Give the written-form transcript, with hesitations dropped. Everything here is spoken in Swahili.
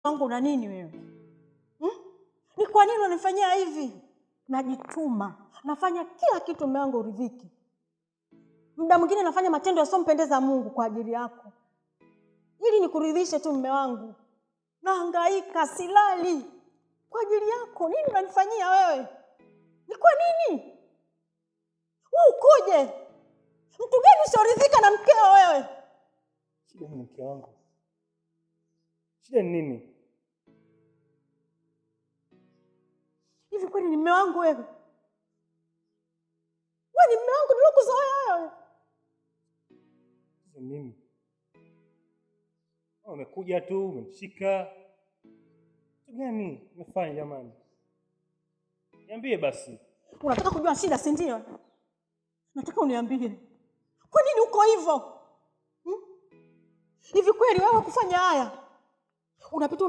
wangu na nini wewe? Ni kwa nini unanifanyia hivi? Najituma, nafanya kila kitu mume wangu uridhiki. Muda mwingine nafanya matendo yasiompendeza Mungu kwa ajili yako, ili nikuridhishe tu mume wangu. Nahangaika, silali kwa ajili yako. Nini unanifanyia wewe? Ni kwa nini? Wewe ukoje? Mtu gani usioridhika na mkeo wewe? Shida ni mke wangu. Shida ni nini? Hivi kwani ni mume wangu wewe? Wewe ni mume wangu nilokuzoea wewe? Sasa mimi. Umekuja tu, umemshika. Kitu gani umefanya jamani? Niambie basi. Unataka kujua shida, si ndio? Nataka uniambie. Kwa nini uko hivyo? Hivi kweli wewe kufanya haya? Unapita